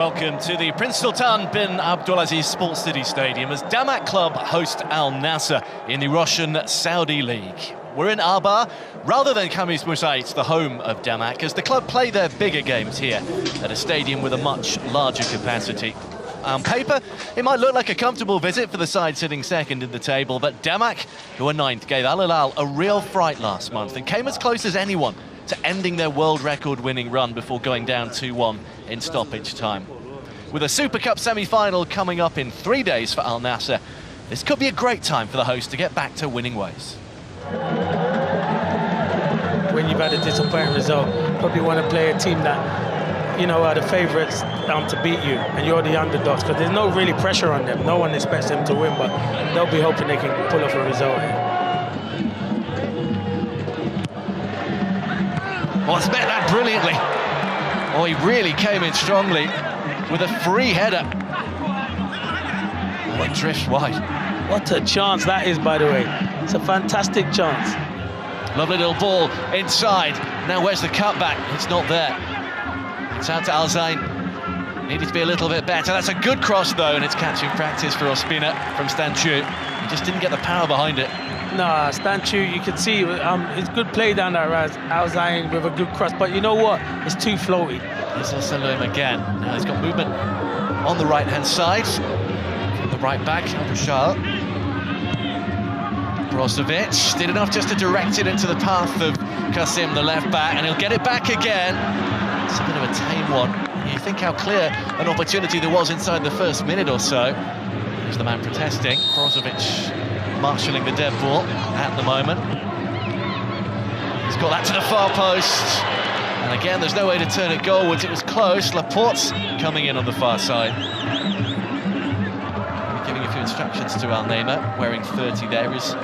Welcome to the Prince Sultan bin Abdulaziz Sports City Stadium as DAMAC club host Al Nassr in the Russian Saudi League. We're in Aba rather than Kamis Musait, the home of DAMAC, as the club play their bigger games here at a stadium with a much larger capacity. On paper, it might look like a comfortable visit for the side sitting second in the table, but DAMAC, who are ninth, gave Al Hilal a real fright last month and came as close as anyone to ending their world record-winning run before going down 2-1 in stoppage time. With a Super Cup semi-final coming up in 3 days for Al Nassr, this could be a great time for the host to get back to winning ways. When you've had a disappointing result, probably want to play a team that, you know, are the favourites to beat you, and you're the underdogs, because there's no really pressure on them. No one expects them to win, but they'll be hoping they can pull off a result here. Well, it's met that brilliantly. Oh, he really came in strongly with a free header. Oh, it drifts wide. What a chance that is, by the way. It's a fantastic chance. Lovely little ball inside. Now where's the cutback? It's not there. It's out to Al Zain. Needed to be a little bit better. That's a good cross though, and it's catching practice for Ospina from Stanchu. He just didn't get the power behind it. Nah, Stanchu, you can see it's good play down there, Al Zain with a good cross, but you know what? It's too floaty. There's also him again. Now he's got movement on the right-hand side. From the right back, Aboushal. Brozovic did enough just to direct it into the path of Kasim, the left back, and he'll get it back again. It's a bit of a tame one. You think how clear an opportunity there was inside the first minute or so. Here's the man protesting. Brozovic marshalling the dead ball at the moment. He's got that to the far post. And again, there's no way to turn it goalwards. It was close. Laporte's coming in on the far side. Giving a few instructions to Al Nassr, wearing 30 there. He's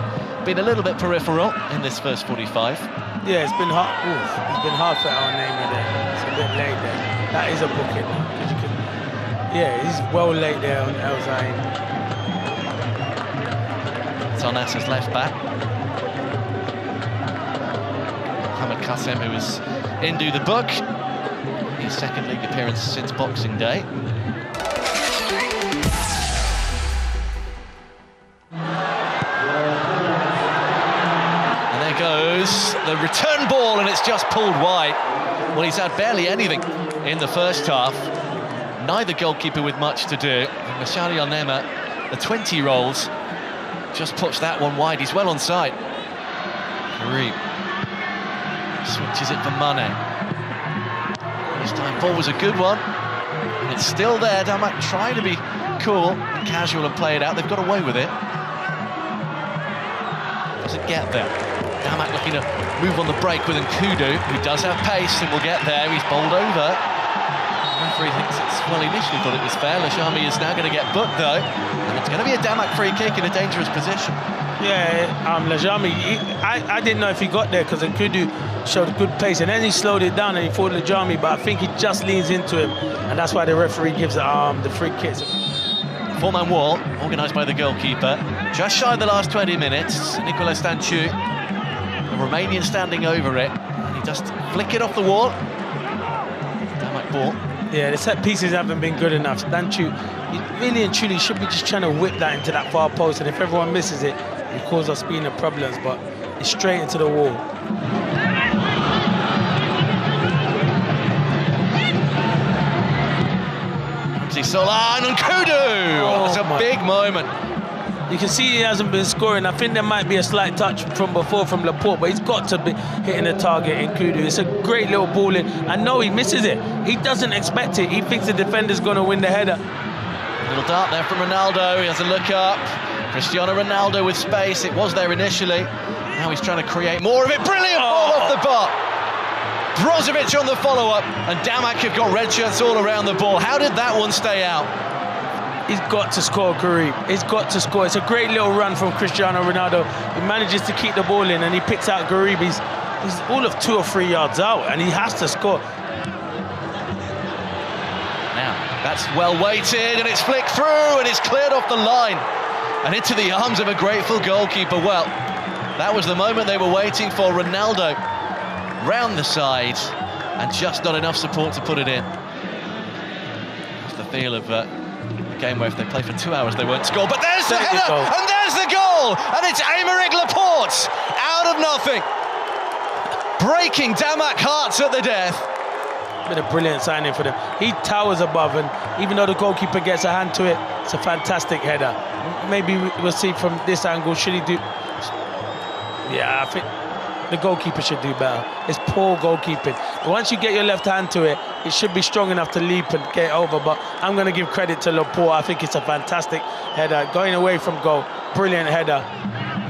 been a little bit peripheral in this first 45. Yeah, it's been hard. It's been hard for Al Nassr there. It's a bit late there. That is a booking. Yeah, he's well late there on Al Zain. It's Al Nassr's left back. Mohamed Kassem, who was into the book. His second league appearance since Boxing Day. And there goes the return ball, and it's just pulled wide. Well, he's had barely anything in the first half. Neither goalkeeper with much to do. Mashari Al Nassr, the 20-year-olds, just puts that one wide. He's well on side. Kareem switches it for Mane. This time ball was a good one, and it's still there. DAMAC trying to be cool and casual and play it out. They've got away with it. Doesn't get there. DAMAC looking to move on the break with Nkudu, who does have pace and will get there. He's bowled over. The referee thinks it's, well, he initially thought it was fair. Lashami is now going to get booked though, and it's going to be a DAMAC free kick in a dangerous position. Yeah, Lajami, I didn't know if he got there because Nkudu showed good pace, and then he slowed it down and he fought Lajami, but I think he just leans into him, and that's why the referee gives the free kick. Four-man wall, organised by the goalkeeper. Just shy of the last 20 minutes, Nicolas Stanchu, the Romanian standing over it, and he just flick it off the wall. DAMAC ball. Yeah, the set pieces haven't been good enough. Stanchu, he really and truly should be just trying to whip that into that far post, and if everyone misses it, it causes Ospina problems, but it's straight into the wall. Solan and Nkudu! That's a big moment. You can see he hasn't been scoring. I think there might be a slight touch from before from Laporte, but he's got to be hitting the target in Nkudu. It's a great little ball in. I know he misses it. He doesn't expect it. He thinks the defender's going to win the header. A little dart there from Ronaldo. He has a look up. Cristiano Ronaldo with space. It was there initially. Now he's trying to create more of it. Brilliant ball off the bar. Brozovic on the follow-up, and DAMAC have got red shirts all around the ball. How did that one stay out? He's got to score, Kareem. He's got to score. It's a great little run from Cristiano Ronaldo. He manages to keep the ball in, and he picks out Garib. He's all of 2 or 3 yards out, and he has to score. Now, that's well weighted, and it's flicked through, and it's cleared off the line and into the arms of a grateful goalkeeper. Well, that was the moment they were waiting for. Ronaldo round the side, and just not enough support to put it in. the feel of a game where if they play for 2 hours they won't score. But there's the There you header, go. and there's the goal, and it's Aymeric Laporte out of nothing, breaking DAMAC hearts at the death. Been a brilliant signing for them. He towers above, and even though the goalkeeper gets a hand to it, it's a fantastic header. Maybe we'll see from this angle. Should he do? Yeah, I think the goalkeeper should do better. It's poor goalkeeping. Once you get your left hand to it, it should be strong enough to leap and get over. But I'm going to give credit to Laporte. I think it's a fantastic header, going away from goal. Brilliant header.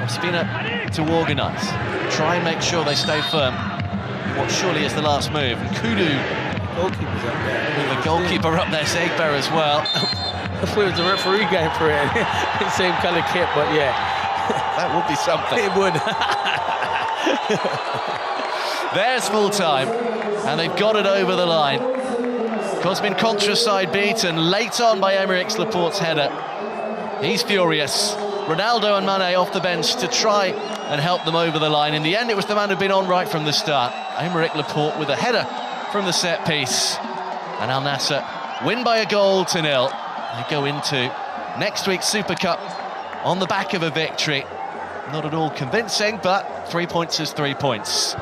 Spina to organise, try and make sure they stay firm. What surely is the last move. And Kudu, Goalkeeper's up there. with the goalkeeper up there, Segber as well. I thought it was the referee going for it. Same colour kit, but yeah. That would be something. It would. There's full time, and they've got it over the line. Cosmin Contra side beaten late on by Aymeric Laporte's header. He's furious. Ronaldo and Mane off the bench to try and help them over the line. In the end, it was the man who'd been on right from the start. Aymeric Laporte with a header from the set piece. And Al Nassr win by a goal to 0. They go into next week's Super Cup on the back of a victory. Not at all convincing, but 3 points is 3 points.